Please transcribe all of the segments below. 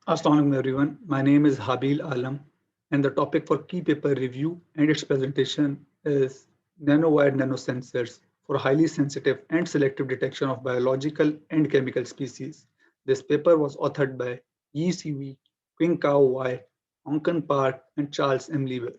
Assalamualaikum everyone. My name is Habil Alam, and the topic for key paper review and its presentation is nanowire nanosensors for highly sensitive and selective detection of biological and chemical species. This paper was authored by Yi Siwei, Qing Kao Wai, Onken Park, and Charles M. Lieber.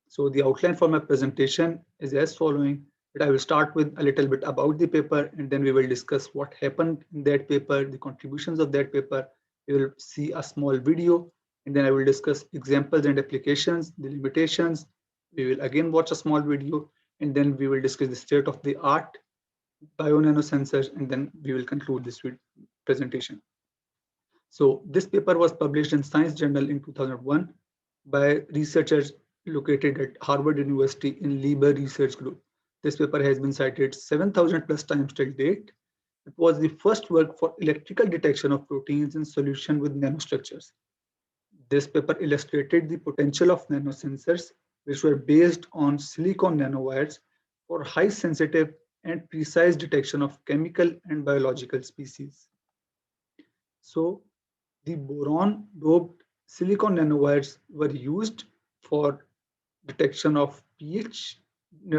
So the outline for my presentation is as following, that I will start with a little bit about the paper, and then we will discuss what happened in that paper, the contributions of that paper. We will see a small video, and then I will discuss examples and applications, the limitations. We will again watch a small video, and then we will discuss the state of the art, bio-nanosensors, and then we will conclude this presentation. So this paper was published in Science Journal in 2001 by researchers located at Harvard University in Lieber Research Group. This paper has been cited 7,000 plus times till date. It was the first work for electrical detection of proteins in solution with nanostructures. This paper illustrated the potential of nanosensors, which were based on silicon nanowires for high sensitive and precise detection of chemical and biological species. So the boron doped silicon nanowires were used for detection of pH,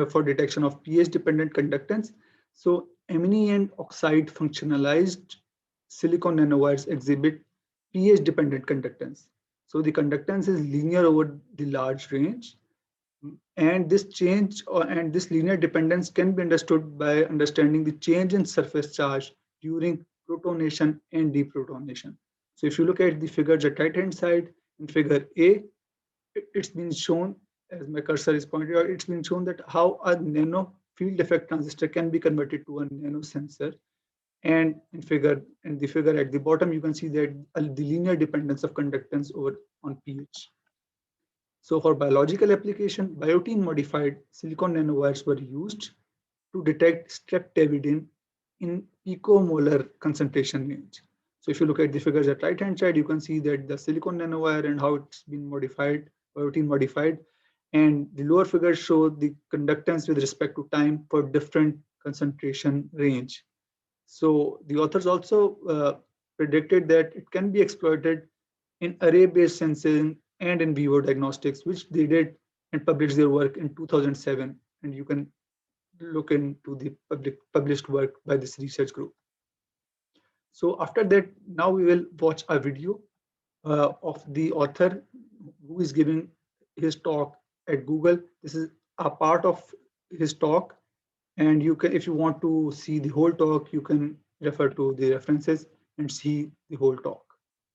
for detection of pH dependent conductance. So amine and oxide functionalized silicon nanowires exhibit pH dependent conductance. So the conductance is linear over the large range, and this and this linear dependence can be understood by understanding the change in surface charge during protonation and deprotonation. So if you look at the figures at right hand side, in figure A, it's been shown, as my cursor is pointed out, it's been shown that how a nano field effect transistor can be converted to a nano sensor. And in the figure at the bottom, you can see that the linear dependence of conductance over on pH. So for biological application, biotin modified silicon nanowires were used to detect streptavidin in picomolar concentration range. So if you look at the figures at right hand side, you can see that the silicon nanowire and how it's been modified, biotin modified, and the lower figures show the conductance with respect to time for different concentration range. So the authors also predicted that it can be exploited in array-based sensing and in vivo diagnostics, which they did and published their work in 2007. And you can look into the published work by this research group. So after that, now we will watch a video of the author who is giving his talk at Google. This is a part of his talk, and you can, if you want to see the whole talk, you can refer to the references and see the whole talk.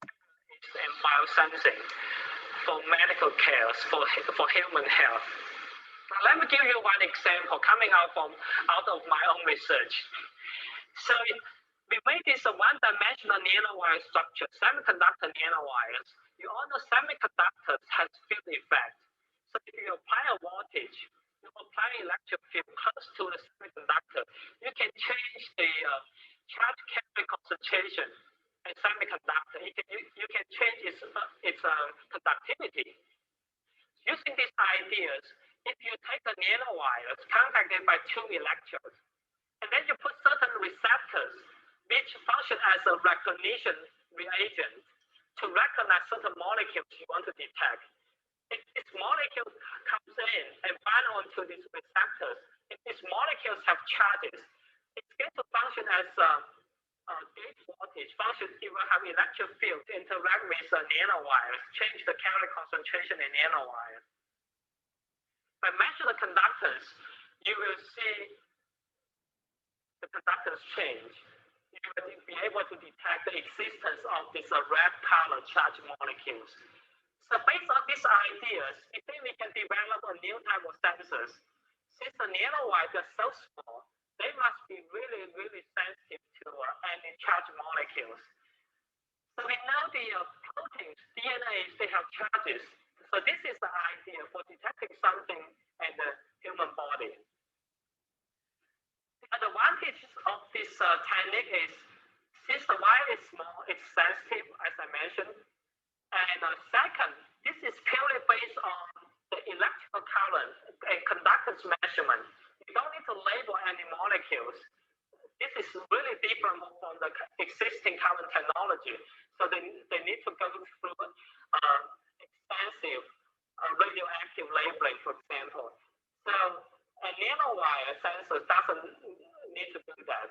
And biosensing for medical care, for human health. Now, let me give you one example coming out of my own research. So we made this a one-dimensional nanowire structure, semiconductor nanowires. You all know semiconductors has field effect. So if you apply a voltage, you apply electric field close to the semiconductor, you can change the charge carrier concentration in semiconductor. You can change its conductivity. Using these ideas, if you take a nanowires contacted by two electrodes, and then you put certain receptors which function as a recognition reagent to recognize certain molecules you want to detect. If this molecule comes in and bind onto these receptors, if these molecules have charges, it's going to function as a gate voltage function. It will have electric field to interact with nanowires, change the carrier concentration in nanowires. By measuring the conductance, you will see the conductance change. You will be able to detect the existence of these red color charged molecules. So based on these ideas, we think we can develop a new type of sensors. Since the nanowires are so small, they must be really, really sensitive to any charged molecules. So we know the proteins, DNA, they have charges. So this is the idea for detecting something in the human body. The advantage of this technique is, since the wire is small, it's sensitive, as I mentioned. And second, this is purely based on the electrical current and conductance measurement. You don't need to label any molecules. This is really different from the existing current technology. So they need to go through extensive radioactive labeling, for example. So a nanowire sensor doesn't need to do that.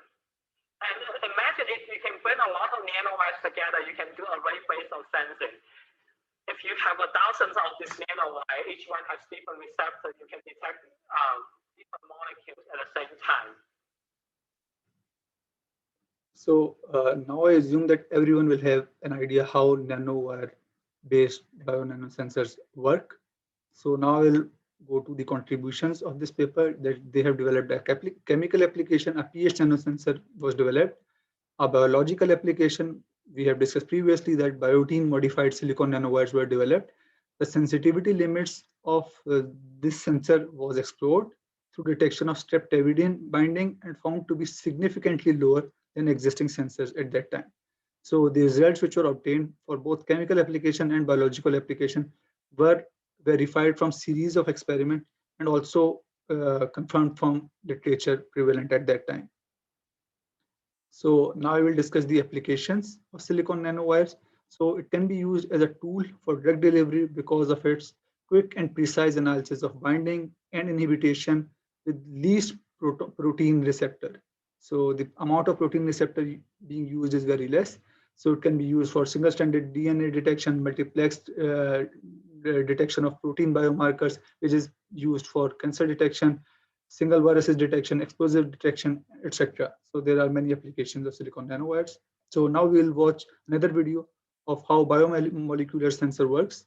And imagine if you can bring a lot of nanowires together, you can do array-based sensing. If you have thousands of these nanowires, each one has different receptors, you can detect different molecules at the same time. So now I assume that everyone will have an idea how nanowire-based bio-nanosensors work. So now I'll go to the contributions of this paper that they have developed. A chemical application, a pH nanosensor was developed. A biological application, we have discussed previously that biotin modified silicon nanowires were developed. The sensitivity limits of this sensor was explored through detection of streptavidin binding and found to be significantly lower than existing sensors at that time. So the results which were obtained for both chemical application and biological application were verified from series of experiments and also confirmed from literature prevalent at that time. So now I will discuss the applications of silicon nanowires. So it can be used as a tool for drug delivery because of its quick and precise analysis of binding and inhibition with least protein receptor. So the amount of protein receptor being used is very less. So it can be used for single-stranded DNA detection, multiplexed detection of protein biomarkers, which is used for cancer detection, single viruses detection, explosive detection, etc. So there are many applications of silicon nanowires. So now we'll watch another video of how biomolecular sensor works.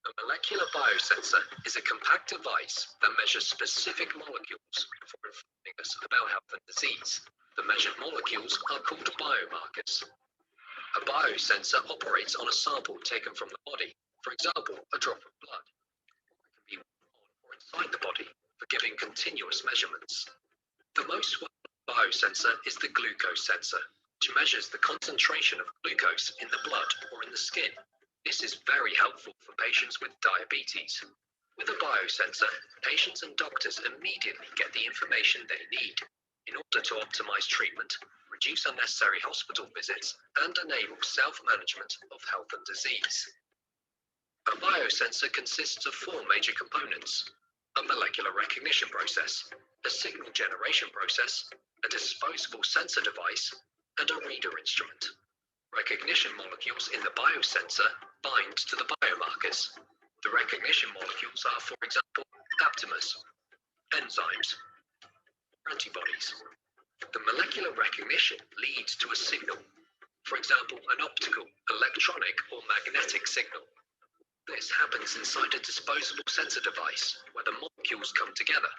A molecular biosensor is a compact device that measures specific molecules for informing us about health and disease. The measured molecules are called biomarkers. A biosensor operates on a sample taken from the body, for example, a drop of blood. Or it can be on or inside the body for giving continuous measurements. The most well-known biosensor is the glucose sensor, which measures the concentration of glucose in the blood or in the skin. This is very helpful for patients with diabetes. With a biosensor, patients and doctors immediately get the information they need in order to optimize treatment, reduce unnecessary hospital visits, and enable self-management of health and disease. A biosensor consists of 4 major components: a molecular recognition process, a signal generation process, a disposable sensor device, and a reader instrument. Recognition molecules in the biosensor bind to the biomarkers. The recognition molecules are, for example, aptamers, enzymes, or antibodies. The molecular recognition leads to a signal, for example, an optical, electronic, or magnetic signal. This happens inside a disposable sensor device where the molecules come together.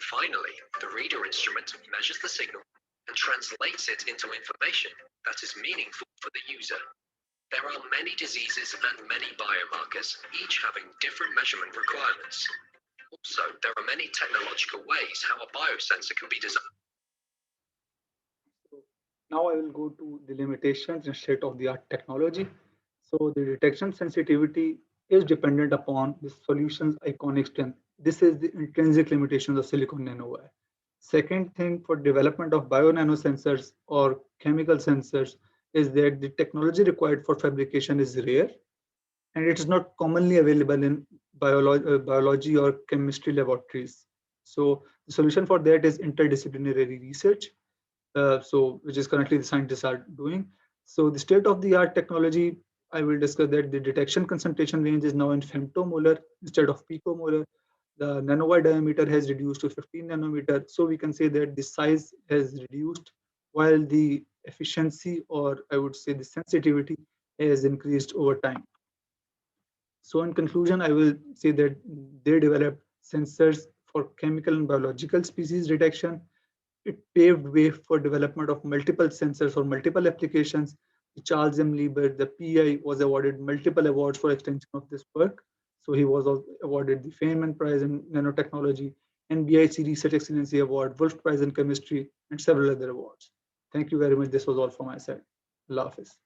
Finally, the reader instrument measures the signal and translates it into information that is meaningful for the user. There are many diseases and many biomarkers, each having different measurement requirements. Also, there are many technological ways how a biosensor can be designed. Now I will go to the limitations and state-of-the-art technology. So the detection sensitivity is dependent upon the solution's ionic strength. This is the intrinsic limitations of silicon nanowire. Second thing, for development of bio-nanosensors or chemical sensors is that the technology required for fabrication is rare and it is not commonly available in biology or chemistry laboratories. So the solution for that is interdisciplinary research, which is currently the scientists are doing. So the state-of-the-art technology, I will discuss that the detection concentration range is now in femtomolar instead of picomolar. The nanowire diameter has reduced to 15 nanometer. So we can say that the size has reduced while the efficiency, or I would say the sensitivity, has increased over time. So in conclusion, I will say that they developed sensors for chemical and biological species detection. It paved way for development of multiple sensors for multiple applications. Charles M. Lieber, the PI, was awarded multiple awards for extension of this work. So he was awarded the Feynman Prize in Nanotechnology, NBIC Research Excellency Award, Wolf Prize in Chemistry, and several other awards. Thank you very much. This was all from my side. Allah Hafiz.